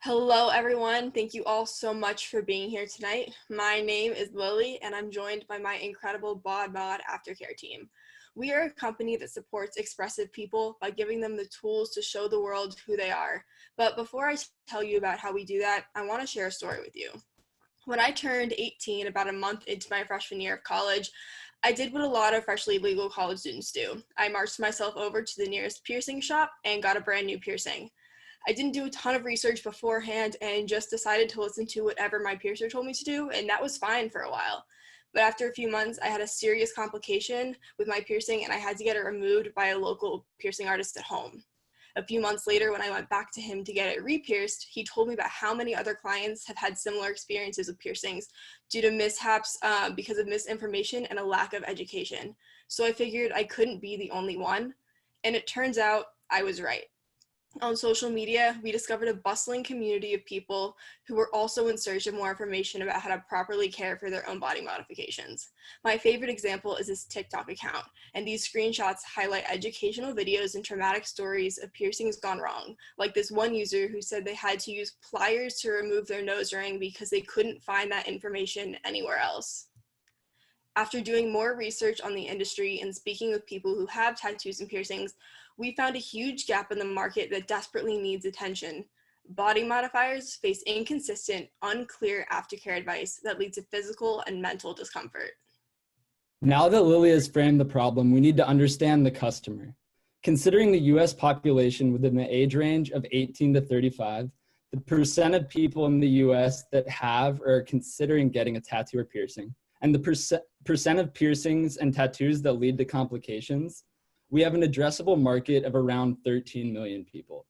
Hello, everyone. Thank you all so much for being here tonight. My name is Lily, and I'm joined by my incredible BodMod Aftercare team. We are a company that supports expressive people by giving them the tools to show the world who they are. But before I tell you about how we do that, I want to share a story with you. When I turned 18, about a month into my freshman year of college, I did what a lot of freshly legal college students do. I marched myself over to the nearest piercing shop and got a brand new piercing. I didn't do a ton of research beforehand and just decided to listen to whatever my piercer told me to do, and that was fine for a while. But after a few months, I had a serious complication with my piercing and I had to get it removed by a local piercing artist at home. A few months later, when I went back to him to get it re-pierced, he told me about how many other clients have had similar experiences with piercings due to mishaps because of misinformation and a lack of education. So I figured I couldn't be the only one, and it turns out I was right. On social media, we discovered a bustling community of people who were also in search of more information about how to properly care for their own body modifications. My favorite example is this TikTok account, and these screenshots highlight educational videos and traumatic stories of piercings gone wrong, like this one user who said they had to use pliers to remove their nose ring because they couldn't find that information anywhere else. After doing more research on the industry and speaking with people who have tattoos and piercings, we found a huge gap in the market that desperately needs attention. Body modifiers face inconsistent, unclear aftercare advice that leads to physical and mental discomfort. Now that Lily has framed the problem, we need to understand the customer. Considering the US population within the age range of 18 to 35, the percent of people in the US that have or are considering getting a tattoo or piercing, and the percent of piercings and tattoos that lead to complications, we have an addressable market of around 13 million people.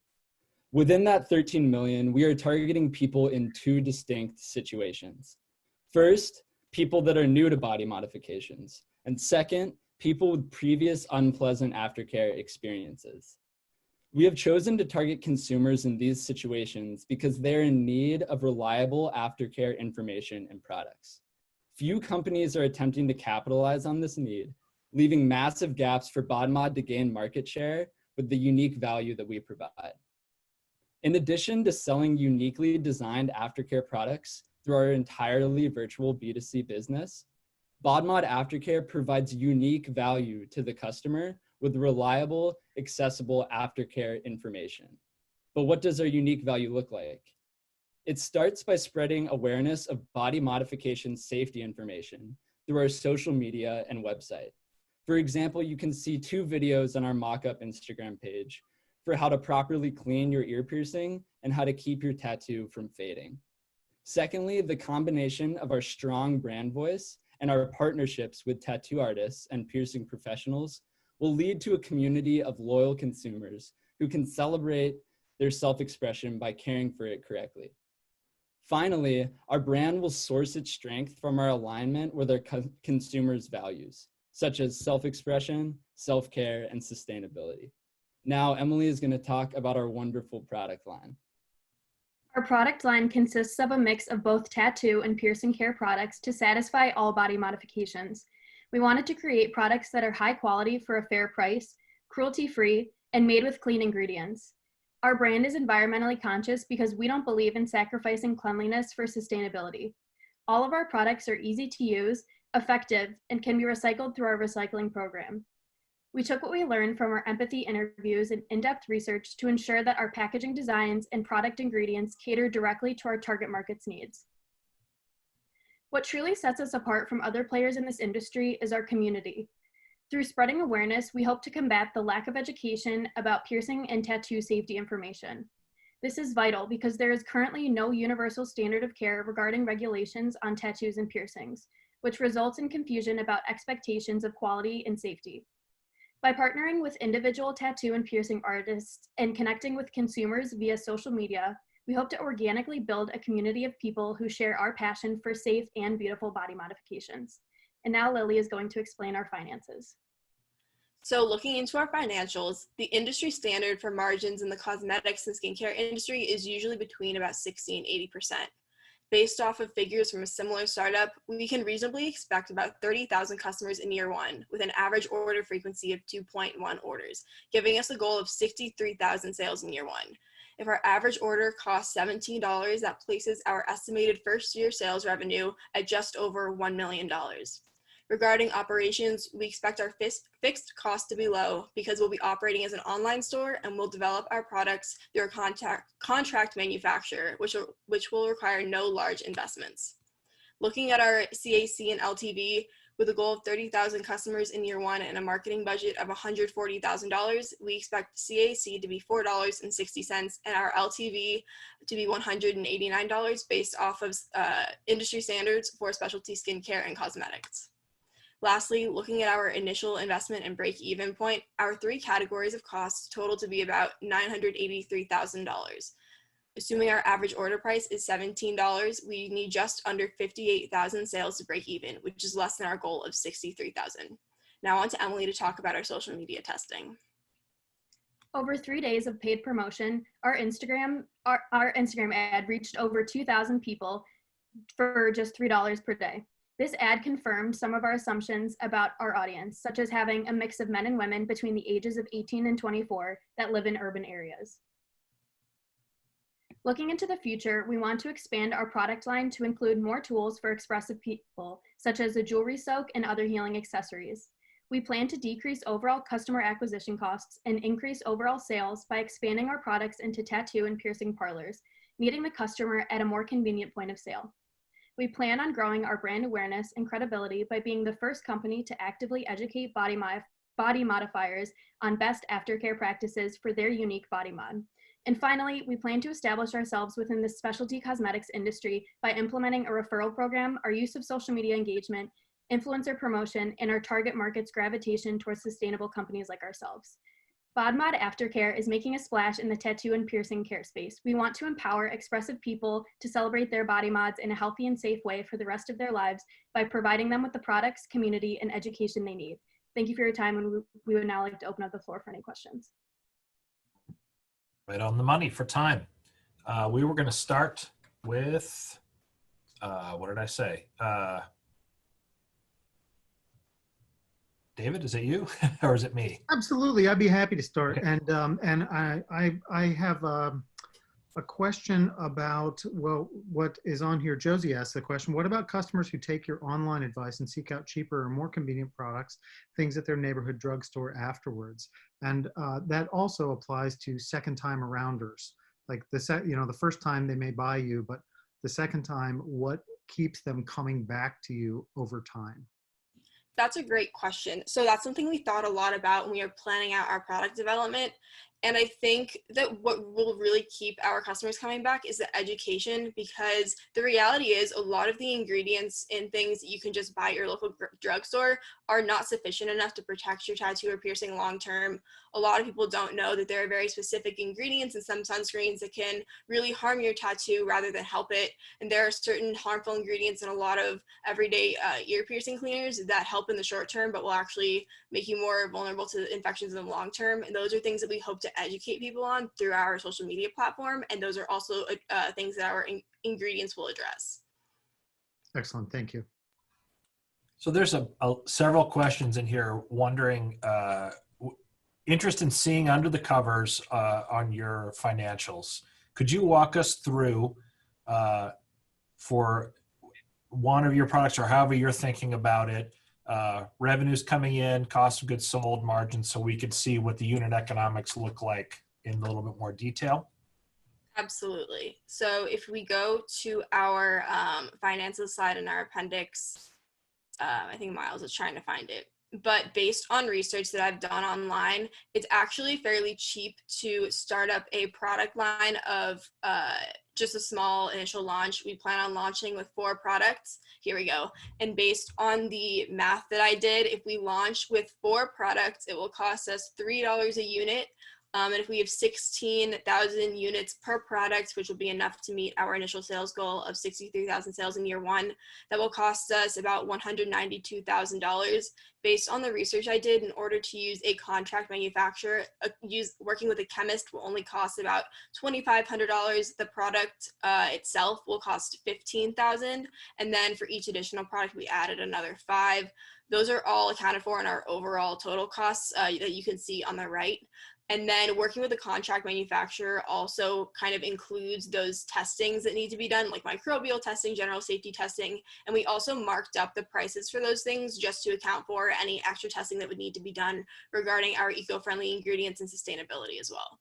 Within that 13 million, we are targeting people in two distinct situations. First, people that are new to body modifications, and second, people with previous unpleasant aftercare experiences. We have chosen to target consumers in these situations because they're in need of reliable aftercare information and products. Few companies are attempting to capitalize on this need, leaving massive gaps for BodMod to gain market share with the unique value that we provide. In addition to selling uniquely designed aftercare products through our entirely virtual B2C business, BodMod Aftercare provides unique value to the customer with reliable, accessible aftercare information. But what does our unique value look like? It starts by spreading awareness of body modification safety information through our social media and website. For example, you can see two videos on our mock-up Instagram page for how to properly clean your ear piercing and how to keep your tattoo from fading. Secondly, the combination of our strong brand voice and our partnerships with tattoo artists and piercing professionals will lead to a community of loyal consumers who can celebrate their self-expression by caring for it correctly. Finally, our brand will source its strength from our alignment with our consumers' values, such as self-expression, self-care, and sustainability. Now, Emily is going to talk about our wonderful product line. Our product line consists of a mix of both tattoo and piercing care products to satisfy all body modifications. We wanted to create products that are high quality for a fair price, cruelty-free, and made with clean ingredients. Our brand is environmentally conscious because we don't believe in sacrificing cleanliness for sustainability. All of our products are easy to use, effective, and can be recycled through our recycling program. We took what we learned from our empathy interviews and in-depth research to ensure that our packaging designs and product ingredients cater directly to our target market's needs. What truly sets us apart from other players in this industry is our community. Through spreading awareness, we hope to combat the lack of education about piercing and tattoo safety information. This is vital because there is currently no universal standard of care regarding regulations on tattoos and piercings, which results in confusion about expectations of quality and safety. By partnering with individual tattoo and piercing artists and connecting with consumers via social media, we hope to organically build a community of people who share our passion for safe and beautiful body modifications. And now Lily is going to explain our finances. So looking into our financials, the industry standard for margins in the cosmetics and skincare industry is usually between about 60 and 80%. Based off of figures from a similar startup, we can reasonably expect about 30,000 customers in year one, with an average order frequency of 2.1 orders, giving us a goal of 63,000 sales in year one. If our average order costs $17, that places our estimated first-year sales revenue at just over $1 million. Regarding operations, we expect our fixed cost to be low because we'll be operating as an online store and we'll develop our products through a contract manufacturer, which will require no large investments. Looking at our CAC and LTV, with a goal of 30,000 customers in year one and a marketing budget of $140,000, we expect CAC to be $4.60 and our LTV to be $189 based off of industry standards for specialty skincare and cosmetics. Lastly, looking at our initial investment and break-even point, our three categories of costs total to be about $983,000. Assuming our average order price is $17, we need just under 58,000 sales to break even, which is less than our goal of 63,000. Now on to Emily to talk about our social media testing. Over 3 days of paid promotion, our Instagram ad reached over 2,000 people for just $3 per day. This ad confirmed some of our assumptions about our audience, such as having a mix of men and women between the ages of 18 and 24 that live in urban areas. Looking into the future, we want to expand our product line to include more tools for expressive people, such as a jewelry soak and other healing accessories. We plan to decrease overall customer acquisition costs and increase overall sales by expanding our products into tattoo and piercing parlors, meeting the customer at a more convenient point of sale. We plan on growing our brand awareness and credibility by being the first company to actively educate body modifiers on best aftercare practices for their unique body mod. And finally, we plan to establish ourselves within the specialty cosmetics industry by implementing a referral program, our use of social media engagement, influencer promotion, and our target market's gravitation towards sustainable companies like ourselves. BodMod Aftercare is making a splash in the tattoo and piercing care space. We want to empower expressive people to celebrate their body mods in a healthy and safe way for the rest of their lives by providing them with the products, community, and education they need. Thank you for your time, and we would now like to open up the floor for any questions. Right on the money for time. We were going to start with, what did I say? David, is it you or is it me? Absolutely, I'd be happy to start. Okay. And I have a question about, well, what is on here. Josie asked the question, what about customers who take your online advice and seek out cheaper or more convenient products, things at their neighborhood drugstore afterwards? And that also applies to second time arounders. Like the first time they may buy you, but the second time, what keeps them coming back to you over time? That's a great question. So that's something we thought a lot about when we were planning out our product development. And I think that what will really keep our customers coming back is the education, because the reality is a lot of the ingredients in things that you can just buy at your local drugstore are not sufficient enough to protect your tattoo or piercing long term. A lot of people don't know that there are very specific ingredients in some sunscreens that can really harm your tattoo rather than help it. And there are certain harmful ingredients in a lot of everyday ear piercing cleaners that help in the short term, but will actually make you more vulnerable to infections in the long term. And those are things that we hope to educate people on through our social media platform. And those are also things that our ingredients will address. Excellent, thank you. So there's several questions in here wondering, interest in seeing under the covers on your financials. Could you walk us through for one of your products or however you're thinking about it, revenues coming in, cost of goods sold, margins, so we could see what the unit economics look like in a little bit more detail? Absolutely. So if we go to our finances slide in our appendix, I think Miles is trying to find it, but based on research that I've done online, it's actually fairly cheap to start up a product line of just a small initial launch. We plan on launching with 4 products. Here we go. And based on the math that I did, if we launch with 4 products, it will cost us $3 a unit. And if we have 16,000 units per product, which will be enough to meet our initial sales goal of 63,000 sales in year 1, that will cost us about $192,000. Based on the research I did, in order to use a contract manufacturer, working with a chemist will only cost about $2,500. The product itself will cost $15,000, and then for each additional product, we added another $5,000. Those are all accounted for in our overall total costs that you can see on the right. And then working with a contract manufacturer also kind of includes those testings that need to be done, like microbial testing, general safety testing. And we also marked up the prices for those things just to account for any extra testing that would need to be done regarding our eco-friendly ingredients and sustainability as well.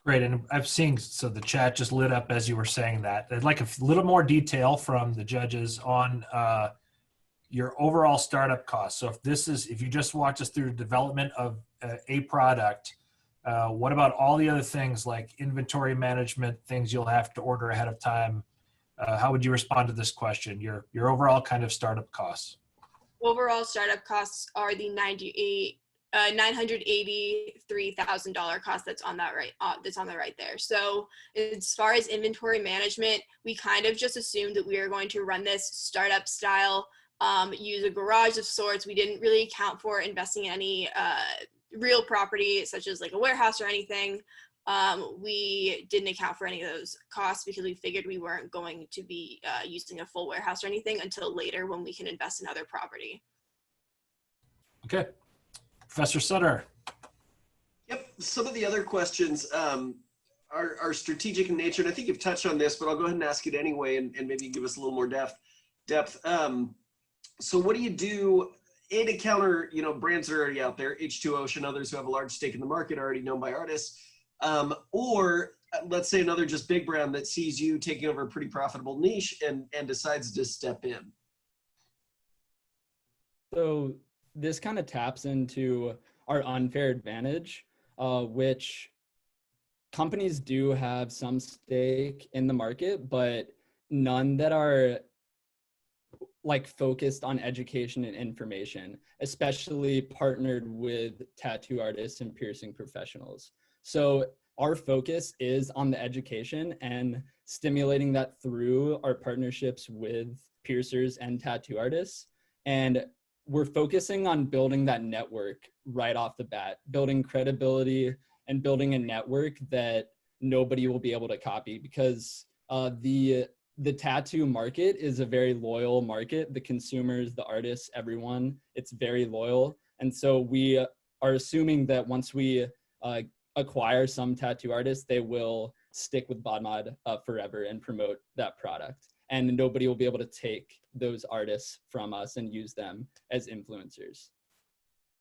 Great, and I've seen, so the chat just lit up as you were saying that. I'd like a little more detail from the judges on your overall startup costs. So if you just walked us through the development of a product, what about all the other things like inventory management, things you'll have to order ahead of time? How would you respond to this question? Your overall kind of startup costs. Overall startup costs are the $983,000 cost that's on that right. That's on the right there. So as far as inventory management, we kind of just assumed that we were going to run this startup style. Use a garage of sorts. We didn't really account for investing in any real property, such as like a warehouse or anything. We didn't account for any of those costs because we figured we weren't going to be using a full warehouse or anything until later when we can invest in other property. Okay. Professor Sutter. Yep. Some of the other questions are strategic in nature, and I think you've touched on this, but I'll go ahead and ask it anyway, and maybe give us a little more depth. So what do you do to counter, brands that are already out there, H2 Ocean, others who have a large stake in the market, already known by artists, or let's say another just big brand that sees you taking over a pretty profitable niche and decides to step in? So this kind of taps into our unfair advantage, which companies do have some stake in the market, but none that are like focused on education and information, especially partnered with tattoo artists and piercing professionals. So our focus is on the education and stimulating that through our partnerships with piercers and tattoo artists. And we're focusing on building that network right off the bat, building credibility and building a network that nobody will be able to copy, because the tattoo market is a very loyal market. The consumers, the artists, everyone, it's very loyal. And so we are assuming that once we acquire some tattoo artists, they will stick with BodMod forever and promote that product. And nobody will be able to take those artists from us and use them as influencers.